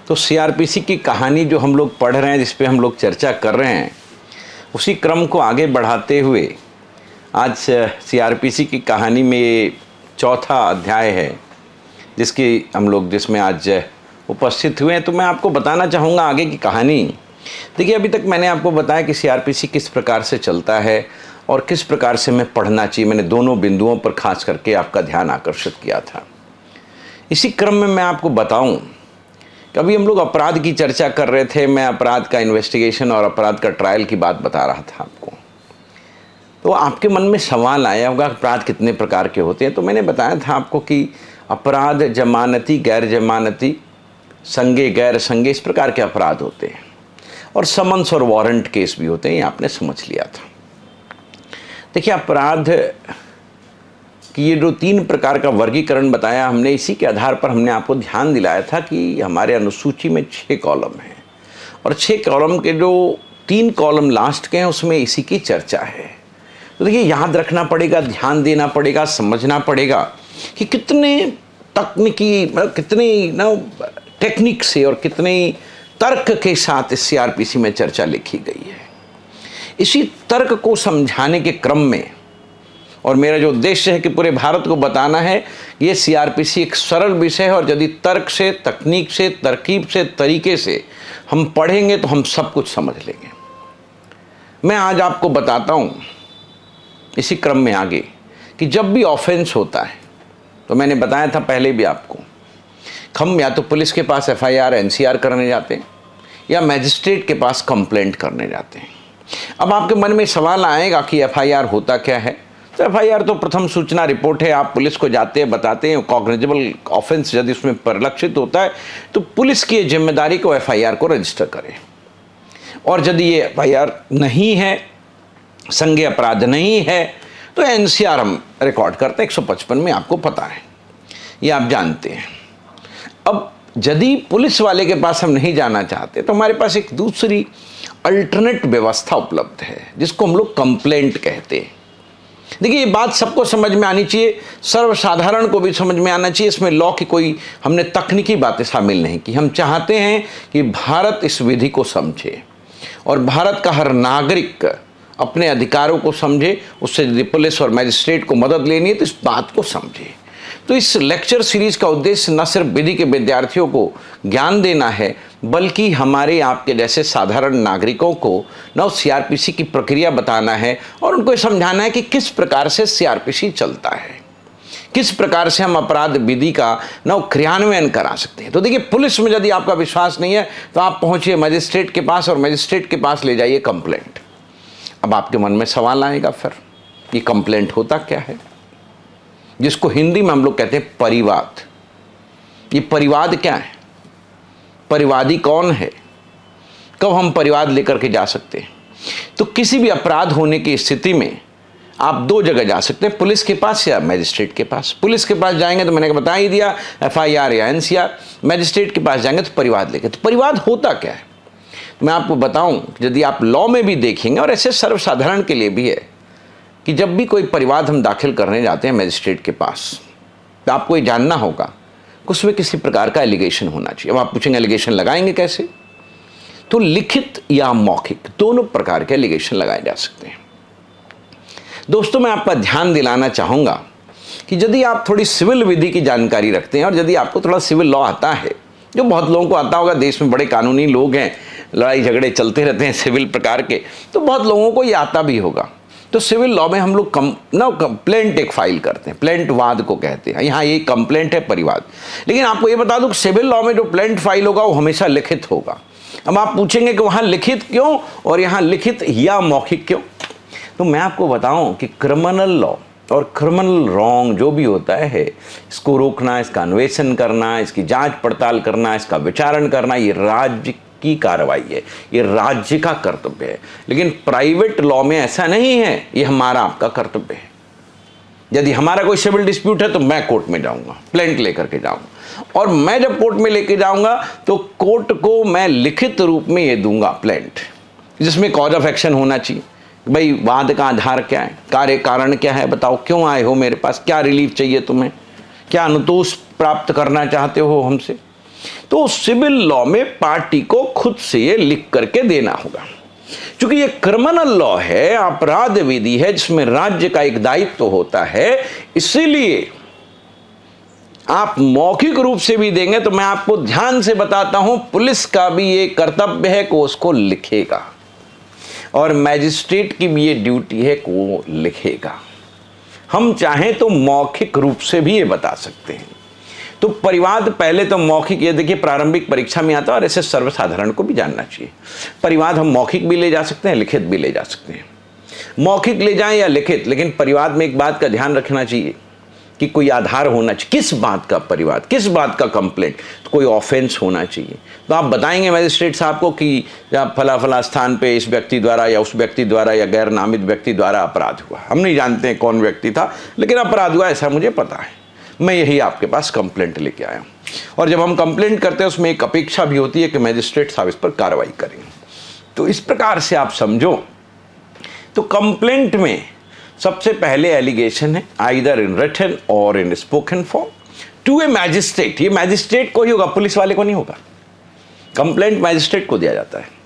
तो सीआरपीसी की कहानी जो हम लोग पढ़ रहे हैं, जिस पे हम लोग चर्चा कर रहे हैं, उसी क्रम को आगे बढ़ाते हुए आज सीआरपीसी की कहानी में ये चौथा अध्याय है जिसमें आज उपस्थित हुए हैं। तो मैं आपको बताना चाहूँगा आगे की कहानी। देखिए, अभी तक मैंने आपको बताया कि सीआरपीसी किस प्रकार से चलता है और किस प्रकार से हमें पढ़ना चाहिए। मैंने दोनों बिंदुओं पर खास करके आपका ध्यान आकर्षित किया था। इसी क्रम में मैं आपको बताऊं कि अभी हम लोग अपराध की चर्चा कर रहे थे। मैं अपराध का इन्वेस्टिगेशन और अपराध का ट्रायल की बात बता रहा था आपको। तो आपके मन में सवाल आया होगा अपराध कितने प्रकार के होते हैं। तो मैंने बताया था आपको कि अपराध जमानती, गैर जमानती, संगे गैर संगे, इस प्रकार के अपराध होते हैं और समन्स और वारंट केस भी होते हैं। ये आपने समझ लिया था। देखिए, अपराध कि ये जो 3 प्रकार का वर्गीकरण बताया हमने, इसी के आधार पर हमने आपको ध्यान दिलाया था कि हमारे अनुसूची में 6 कॉलम हैं और 6 कॉलम के जो 3 कॉलम लास्ट के हैं उसमें इसी की चर्चा है। तो देखिए, याद रखना पड़ेगा, ध्यान देना पड़ेगा, समझना पड़ेगा कि कितने तकनीकी, कितनी टेक्निक से और कितने तर्क के साथ इस सीआरपीसी में चर्चा लिखी गई है। इसी तर्क को समझाने के क्रम में, और मेरा जो उद्देश्य है कि पूरे भारत को बताना है, ये सीआरपीसी एक सरल विषय है और यदि तर्क से, तकनीक से, तरकीब से, तरीके से हम पढ़ेंगे तो हम सब कुछ समझ लेंगे। मैं आज आपको बताता हूँ इसी क्रम में आगे कि जब भी ऑफेंस होता है, तो मैंने बताया था पहले भी आपको, हम या तो पुलिस के पास एफआईआर, एनसीआर करने जाते हैं या मैजिस्ट्रेट के पास कंप्लेंट करने जाते हैं। अब आपके मन में सवाल आएगा कि एफआईआर होता क्या है। तो एफआईआर तो प्रथम सूचना रिपोर्ट है। आप पुलिस को जाते हैं, बताते हैं, कॉग्निजेबल ऑफेंस यदि उसमें परिलक्षित होता है तो पुलिस की जिम्मेदारी को एफआईआर को रजिस्टर करें। और यदि ये एफआईआर नहीं है, संज्ञेय अपराध नहीं है, तो एनसीआर हम रिकॉर्ड करते हैं 155 में, आपको पता है, ये आप जानते हैं। अब यदि पुलिस वाले के पास हम नहीं जाना चाहते तो हमारे पास एक दूसरी अल्टरनेट व्यवस्था उपलब्ध है जिसको हम लोग कंप्लेंट कहते हैं। देखिए, ये बात सबको समझ में आनी चाहिए, सर्वसाधारण को भी समझ में आना चाहिए। इसमें लॉ की कोई हमने तकनीकी बातें शामिल नहीं की। हम चाहते हैं कि भारत इस विधि को समझे और भारत का हर नागरिक अपने अधिकारों को समझे। उससे यदि पुलिस और मैजिस्ट्रेट को मदद लेनी है तो इस बात को समझे। तो इस लेक्चर सीरीज का उद्देश्य न सिर्फ विधि के विद्यार्थियों को ज्ञान देना है, बल्कि हमारे आपके जैसे साधारण नागरिकों को न सीआरपीसी की प्रक्रिया बताना है और उनको समझाना है कि किस प्रकार से सीआरपीसी चलता है, किस प्रकार से हम अपराध विधि का क्रियान्वयन करा सकते हैं। तो देखिए, पुलिस में यदि आपका विश्वास नहीं है तो आप पहुंचिए मजिस्ट्रेट के पास और मजिस्ट्रेट के पास ले जाइए कंप्लेंट। अब आपके मन में सवाल आएगा, फिर ये कंप्लेंट होता क्या है, जिसको हिंदी में हम लोग कहते हैं परिवाद। ये परिवाद क्या है, परिवादी कौन है, कब हम परिवाद लेकर के जा सकते हैं? तो किसी भी अपराध होने की स्थिति में आप 2 जगह जा सकते हैं, पुलिस के पास या मैजिस्ट्रेट के पास। पुलिस के पास जाएंगे तो मैंने बता ही दिया, एफआईआर या एनसीआर। मैजिस्ट्रेट के पास जाएंगे तो परिवाद लेके। तो परिवाद होता क्या है, मैं आपको बताऊं, यदि आप लॉ में भी देखेंगे और ऐसे सर्वसाधारण के लिए भी है कि जब भी कोई परिवाद हम दाखिल करने जाते हैं मैजिस्ट्रेट के पास, तो आपको ये जानना होगा कि उसमें किसी प्रकार का एलिगेशन होना चाहिए। अब आप पूछेंगे एलिगेशन लगाएंगे कैसे? तो लिखित या मौखिक दोनों प्रकार के एलिगेशन लगाए जा सकते हैं। दोस्तों, मैं आपका ध्यान दिलाना चाहूँगा कि यदि आप थोड़ी सिविल विधि की जानकारी रखते हैं और यदि आपको थोड़ा सिविल लॉ आता है, जो बहुत लोगों को आता होगा, देश में बड़े कानूनी लोग हैं, लड़ाई झगड़े चलते रहते हैं सिविल प्रकार के, तो बहुत लोगों को ये आता भी होगा। तो सिविल लॉ में हम लोग कंप्लेंट एक फाइल करते हैं, प्लेंट वाद को कहते हैं। यहाँ ये कंप्लेंट है, परिवाद। लेकिन आपको ये बता दूं कि सिविल लॉ में जो प्लेंट फाइल होगा वो हमेशा लिखित होगा। अब आप पूछेंगे कि वहाँ लिखित क्यों और यहाँ लिखित या मौखिक क्यों? तो मैं आपको बताऊं कि क्रिमिनल लॉ और क्रिमिनल रॉन्ग जो भी होता है, इसको रोकना, इसका अन्वेषण करना, इसकी जांच पड़ताल करना, इसका विचारण करना, ये राज्य की कार्रवाई है, ये राज्य का कर्तव्य है। लेकिन प्राइवेट लॉ में ऐसा नहीं है, ये हमारा आपका कर्तव्य है। यदि हमारा कोई सिविल डिस्प्यूट है तो मैं कोर्ट में जाऊंगा, प्लेंट लेकर के जाऊंगा, और मैं जब कोर्ट में लेके जाऊंगा तो कोर्ट को मैं लिखित रूप में ये दूंगा प्लेंट, जिसमें कॉज ऑफ एक्शन होना चाहिए। भाई, वाद का आधार क्या है, कार्य कारण क्या है, बताओ क्यों आए हो मेरे पास, क्या रिलीफ चाहिए तुम्हें, क्या अनुतोष प्राप्त करना चाहते हो हमसे। तो सिविल लॉ में पार्टी को खुद से ये लिख करके देना होगा। क्योंकि ये क्रिमिनल लॉ है, अपराध विधि है, जिसमें राज्य का एक दायित्व होता है, इसीलिए आप मौखिक रूप से भी देंगे तो मैं आपको ध्यान से बताता हूं, पुलिस का भी ये कर्तव्य है कि उसको लिखेगा, और मैजिस्ट्रेट की भी ये ड्यूटी है कि वो लिखेगा। हम चाहें तो मौखिक रूप से भी ये बता सकते हैं। तो परिवाद पहले तो मौखिक, ये देखिए प्रारंभिक परीक्षा में आता है और ऐसे सर्वसाधारण को भी जानना चाहिए। परिवाद हम मौखिक भी ले जा सकते हैं, लिखित भी ले जा सकते हैं। मौखिक ले जाएं या लिखित, लेकिन परिवाद में एक बात का ध्यान रखना चाहिए कि कोई आधार होना चाहिए। किस बात का परिवाद, किस बात का कंप्लेंट, तो कोई ऑफेंस होना चाहिए। तो आप बताएंगे मैजिस्ट्रेट साहब को कि फला फला स्थान पे इस व्यक्ति द्वारा या उस व्यक्ति द्वारा या गैर नामित व्यक्ति द्वारा अपराध हुआ। हम नहीं जानते हैं कौन व्यक्ति था, लेकिन अपराध हुआ ऐसा मुझे पता है, मैं यही आपके पास कंप्लेंट लेके आया हूँ। और जब हम कंप्लेंट करते हैं उसमें एक अपेक्षा भी होती है कि मैजिस्ट्रेट साहब इस पर कार्रवाई करेंगे। तो इस प्रकार से आप समझो, तो कंप्लेंट में सबसे पहले एलिगेशन है आइदर इन रिटन और in spoken form to a magistrate. ये मैजिस्ट्रेट को ही होगा, पुलिस वाले को नहीं होगा। कंप्लेंट मैजिस्ट्रेट को दिया जाता है।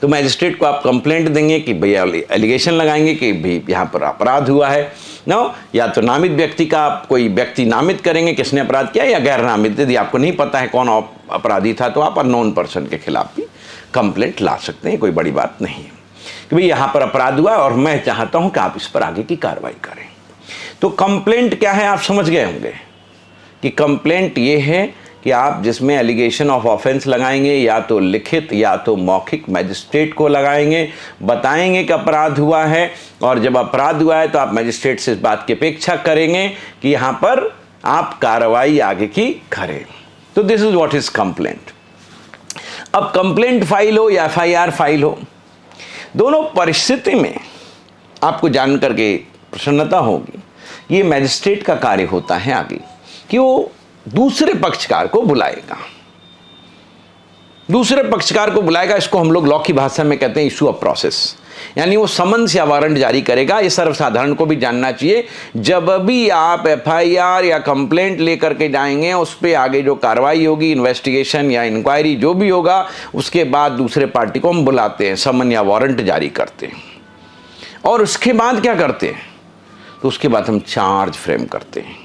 तो मैजिस्ट्रेट को आप कंप्लेंट देंगे कि भैया, एलिगेशन लगाएंगे कि भाई यहाँ पर अपराध हुआ है नो, या तो नामित व्यक्ति का आप कोई व्यक्ति नामित करेंगे किसने अपराध किया, या गैर नामित, यदि आपको नहीं पता है कौन अपराधी था तो आप अननोन पर्सन के खिलाफ भी कंप्लेंट ला सकते हैं। कोई बड़ी बात नहीं है कि भाई यहाँ पर अपराध हुआ और मैं चाहता हूँ कि आप इस पर आगे की कार्रवाई करें। तो कंप्लेंट क्या है आप समझ गए होंगे कि कंप्लेंट ये है कि आप जिसमें एलिगेशन ऑफ ऑफेंस लगाएंगे, या तो लिखित या तो मौखिक मैजिस्ट्रेट को लगाएंगे, बताएंगे कि अपराध हुआ है, और जब अपराध हुआ है तो आप मैजिस्ट्रेट से इस बात की अपेक्षा करेंगे कि यहाँ पर आप कार्रवाई आगे की करें। तो this is what is complaint. अब कंप्लेंट फाइल हो या एफआईआर फाइल हो, दोनों परिस्थिति में आपको जान करके प्रसन्नता होगी। ये मैजिस्ट्रेट का कार्य होता है आगे कि वो दूसरे पक्षकार को बुलाएगा, दूसरे पक्षकार को बुलाएगा। इसको हम लोग लॉ की भाषा में कहते हैं इशू ऑफ प्रोसेस, यानी वो समन्स या वारंट जारी करेगा। ये सर्वसाधारण को भी जानना चाहिए। जब भी आप एफआईआर या कंप्लेंट लेकर के जाएंगे, उस पर आगे जो कार्रवाई होगी, इन्वेस्टिगेशन या इंक्वायरी जो भी होगा, उसके बाद दूसरे पार्टी को हम बुलाते हैं, समन या वारंट जारी करते हैं। और उसके बाद क्या करते हैं, तो उसके बाद हम चार्ज फ्रेम करते हैं।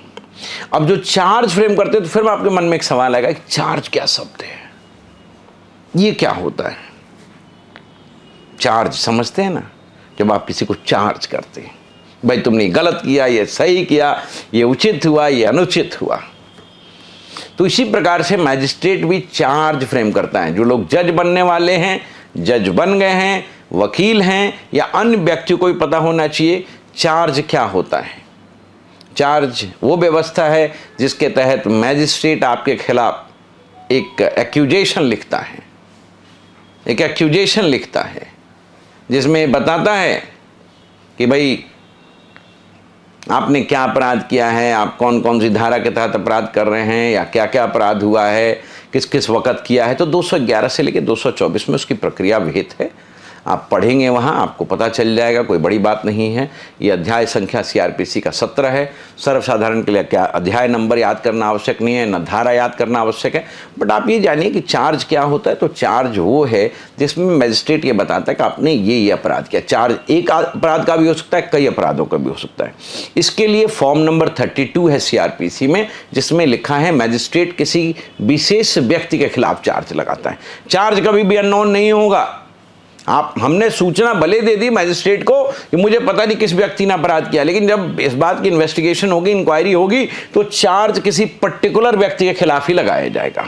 अब जो चार्ज फ्रेम करते हैं तो फिर आपके मन में एक सवाल आएगा कि चार्ज क्या शब्द है, ये क्या होता है। चार्ज समझते हैं ना, जब आप किसी को चार्ज करते हैं, भाई तुमने गलत किया, ये सही किया, ये उचित हुआ, ये अनुचित हुआ। तो इसी प्रकार से मैजिस्ट्रेट भी चार्ज फ्रेम करता है। जो लोग जज बनने वाले हैं, जज बन गए हैं, वकील हैं, या अन्य व्यक्ति को भी पता होना चाहिए चार्ज क्या होता है। चार्ज वो व्यवस्था है जिसके तहत मैजिस्ट्रेट आपके खिलाफ एक एक्यूजेशन लिखता है, एक एक्यूजेशन लिखता है जिसमें बताता है कि भाई आपने क्या अपराध किया है, आप कौन कौन सी धारा के तहत अपराध कर रहे हैं, या क्या क्या अपराध हुआ है, किस किस वक्त किया है। तो 211 से लेकर 224 में उसकी प्रक्रिया विहित है। आप पढ़ेंगे वहाँ आपको पता चल जाएगा, कोई बड़ी बात नहीं है। ये अध्याय संख्या सीआरपीसी का 17 है। सर्वसाधारण के लिए क्या अध्याय नंबर याद करना आवश्यक नहीं है, न धारा याद करना आवश्यक है। बट आप ये जानिए कि चार्ज क्या होता है। तो चार्ज वो है जिसमें मैजिस्ट्रेट ये बताता है कि आपने ये अपराध किया। चार्ज एक अपराध का भी हो सकता है, कई अपराधों का भी हो सकता है। इसके लिए फॉर्म नंबर 32 है सीआरपीसी में, जिसमें लिखा है मैजिस्ट्रेट किसी विशेष व्यक्ति के खिलाफ चार्ज लगाता है। चार्ज कभी भी अननोन नहीं होगा। हमने सूचना भले दे दी मैजिस्ट्रेट को कि मुझे पता नहीं किस व्यक्ति ने अपराध किया, लेकिन जब इस बात की इन्वेस्टिगेशन होगी, इंक्वायरी होगी, तो चार्ज किसी पर्टिकुलर व्यक्ति के खिलाफ ही लगाया जाएगा।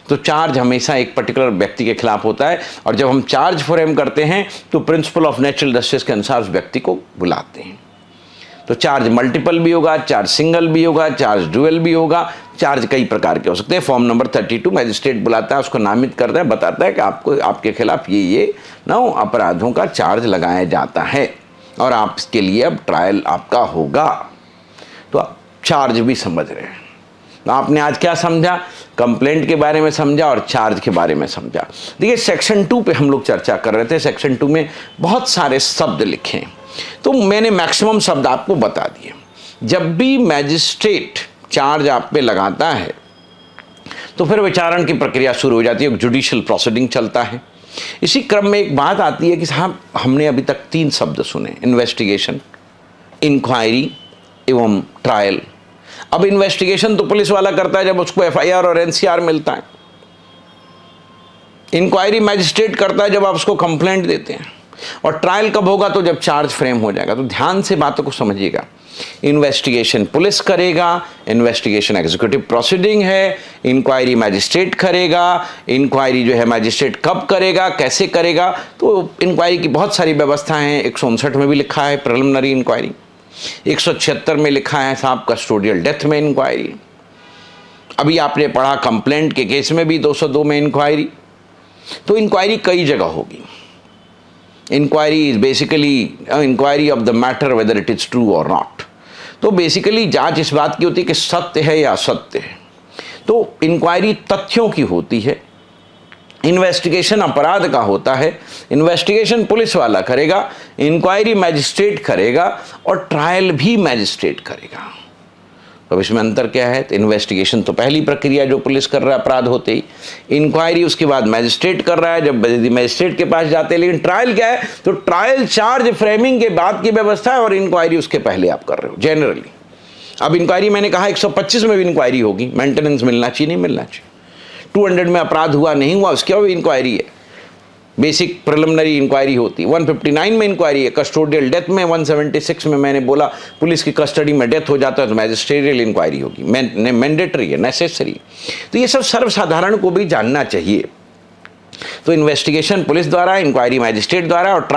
तो चार्ज हमेशा एक पर्टिकुलर व्यक्ति के खिलाफ होता है। और जब हम चार्ज फ्रेम करते हैं तो प्रिंसिपल ऑफ नेचुरल जस्टिस के अनुसार उस व्यक्ति को बुलाते हैं। तो चार्ज मल्टीपल भी होगा, चार्ज सिंगल भी होगा, चार्ज डुअल भी होगा, चार्ज कई प्रकार के हो सकते हैं। फॉर्म नंबर 32 मैजिस्ट्रेट बुलाता है, उसको नामित करता है, बताता है कि आपको आपके खिलाफ ये 9 अपराधों का चार्ज लगाया जाता है और आप इसके लिए अब ट्रायल आपका होगा। तो आप चार्ज भी समझ रहे हैं। तो आपने आज क्या समझा, कंप्लेंट के बारे में समझा और चार्ज के बारे में समझा। देखिए सेक्शन 2 पे हम लोग चर्चा कर रहे थे। सेक्शन 2 में बहुत सारे शब्द लिखे, तो मैंने मैक्सिमम शब्द आपको बता दिए। जब भी मैजिस्ट्रेट चार्ज आप पे लगाता है तो फिर विचारण की प्रक्रिया शुरू हो जाती है, जुडिशियल प्रोसीडिंग चलता है। इसी क्रम में एक बात आती है कि साहब हमने अभी तक 3 शब्द सुने, इन्वेस्टिगेशन, इंक्वायरी एवं ट्रायल। अब इन्वेस्टिगेशन तो पुलिस वाला करता है जब उसको एफआईआर और एनसीआर मिलता है, इंक्वायरी मैजिस्ट्रेट करता है जब आप उसको कंप्लेंट देते हैं, और ट्रायल कब होगा? तो जब चार्ज फ्रेम हो जाएगा। तो ध्यान से बातों को समझिएगा, इन्वेस्टिगेशन पुलिस करेगा, इन्वेस्टिगेशन एग्जीक्यूटिव प्रोसीडिंग है, इंक्वायरी मैजिस्ट्रेट करेगा, इंक्वायरी जो है मैजिस्ट्रेट कब करेगा, कैसे करेगा, तो इंक्वायरी की बहुत सारी व्यवस्थाएं हैं। 159 में भी लिखा है प्रिलिमिनरी इंक्वायरी, 176 में लिखा है साहब कस्टोडियल डेथ में इंक्वायरी, अभी आपने पढ़ा कंप्लेंट के केस में भी 202 में इंक्वायरी। तो इंक्वायरी कई जगह होगी। Inquiry is basically inquiry of the matter whether it is true और नॉट। तो बेसिकली जांच इस बात की होती है कि सत्य है या असत्य है। तो इंक्वायरी तथ्यों की होती है, इन्वेस्टिगेशन अपराध का होता है, इन्वेस्टिगेशन पुलिस वाला करेगा, इंक्वायरी मैजिस्ट्रेट करेगा, और ट्रायल भी मैजिस्ट्रेट करेगा। अब इसमें अंतर क्या है? तो इन्वेस्टिगेशन तो पहली प्रक्रिया जो पुलिस कर रहा है अपराध होते ही, इंक्वायरी उसके बाद मैजिस्ट्रेट कर रहा है जब मैजिस्ट्रेट के पास जाते हैं। लेकिन ट्रायल क्या है? तो ट्रायल चार्ज फ्रेमिंग के बाद की व्यवस्था है और इंक्वायरी उसके पहले आप कर रहे हो जनरली। अब इंक्वायरी मैंने कहा 125 में भी इंक्वायरी होगी, मेंटेनेंस मिलना चाहिए नहीं मिलना चाहिए, 200 में अपराध हुआ नहीं हुआ उसके बाद इंक्वायरी है, बेसिक प्रिलिमिनरी इंक्वायरी होती है। 159 में इंक्वायरी है, कस्टोडियल डेथ में 176 में मैंने बोला पुलिस की कस्टडी में डेथ हो जाता है तो मैजिस्ट्रेरियल इंक्वायरी होगी, मैंडेटरी है, नेसेसरी। तो ये सब सर्वसाधारण को भी जानना चाहिए। तो इन्वेस्टिगेशन पुलिस द्वारा, इंक्वायरी मैजिस्ट्रेट द्वारा, और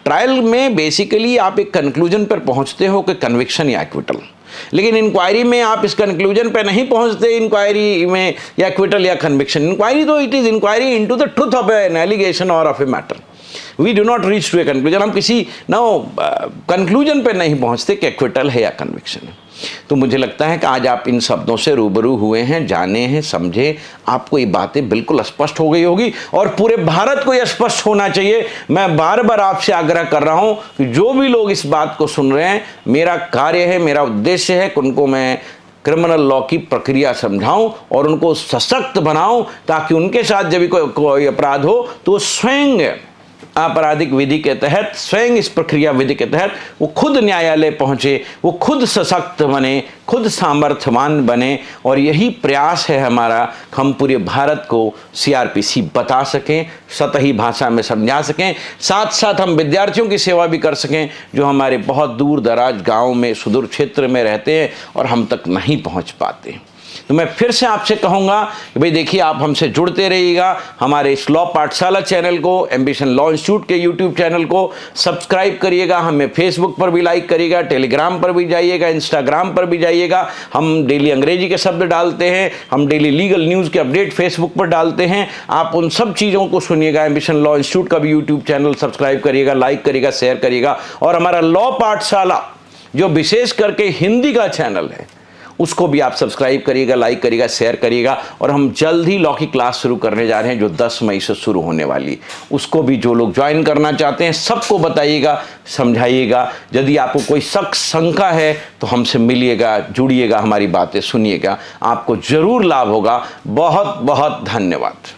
ट्रायल में बेसिकली आप एक कंक्लूजन पर पहुंचते हो कि कन्विक्शन या एक्विटल। लेकिन इंक्वायरी में आप इस कंक्लूजन पे नहीं पहुंचते, इंक्वायरी में या एक्विटल या कन्विक्शन। इंक्वायरी तो it is inquiry into the truth of an allegation और of a matter. We do not reach to a conclusion. हम किसी कंक्लूजन पे नहीं पहुंचते कि एक्विटल है या कन्विक्शन है। तो मुझे लगता है कि आज आप इन शब्दों से रूबरू हुए हैं, जाने हैं, समझे, आपको ये बातें बिल्कुल स्पष्ट हो गई होगी और पूरे भारत को ये स्पष्ट होना चाहिए। मैं बार बार आपसे आग्रह कर रहा हूं कि जो भी लोग इस बात को सुन रहे हैं, मेरा कार्य है, मेरा उद्देश्य है कि उनको मैं क्रिमिनल लॉ की प्रक्रिया समझाऊं और उनको सशक्त बनाऊं, ताकि उनके साथ जब भी कोई अपराध हो तो स्वयं आपराधिक विधि के तहत, स्वयं इस प्रक्रिया विधि के तहत वो खुद न्यायालय पहुंचे, वो खुद सशक्त बने, खुद सामर्थ्यवान बने। और यही प्रयास है हमारा, हम पूरे भारत को सीआरपीसी बता सकें, सतही भाषा में समझा सकें, साथ साथ हम विद्यार्थियों की सेवा भी कर सकें जो हमारे बहुत दूर दराज गाँव में, सुदूर क्षेत्र में रहते हैं और हम तक नहीं पहुँच पाते। तो मैं फिर से आपसे कहूंगा कि भाई देखिए, आप हमसे जुड़ते रहिएगा। हमारे इस लॉ पाठशाला चैनल को, एम्बिशन लॉ इंस्टीट्यूट के यूट्यूब चैनल को सब्सक्राइब करिएगा, हमें फेसबुक पर भी लाइक करिएगा, टेलीग्राम पर भी जाइएगा, इंस्टाग्राम पर भी जाइएगा। हम डेली अंग्रेजी के शब्द डालते हैं, हम डेली लीगल न्यूज़ के अपडेट फेसबुक पर डालते हैं। आप उन सब चीज़ों को सुनिएगा। एम्बिशन लॉ इंस्टीट्यूट का भी यूट्यूब चैनल सब्सक्राइब करिएगा, लाइक करिएगा, शेयर करिएगा। और हमारा लॉ पाठशाला जो विशेष करके हिंदी का चैनल है, उसको भी आप सब्सक्राइब करिएगा, लाइक करिएगा, शेयर करिएगा। और हम जल्द ही लॉ की क्लास शुरू करने जा रहे हैं जो 10 मई से शुरू होने वाली, उसको भी जो लोग ज्वाइन करना चाहते हैं सबको बताइएगा, समझाइएगा। यदि आपको कोई शक शंका है तो हमसे मिलिएगा, जुड़िएगा, हमारी बातें सुनिएगा, आपको जरूर लाभ होगा। बहुत बहुत धन्यवाद।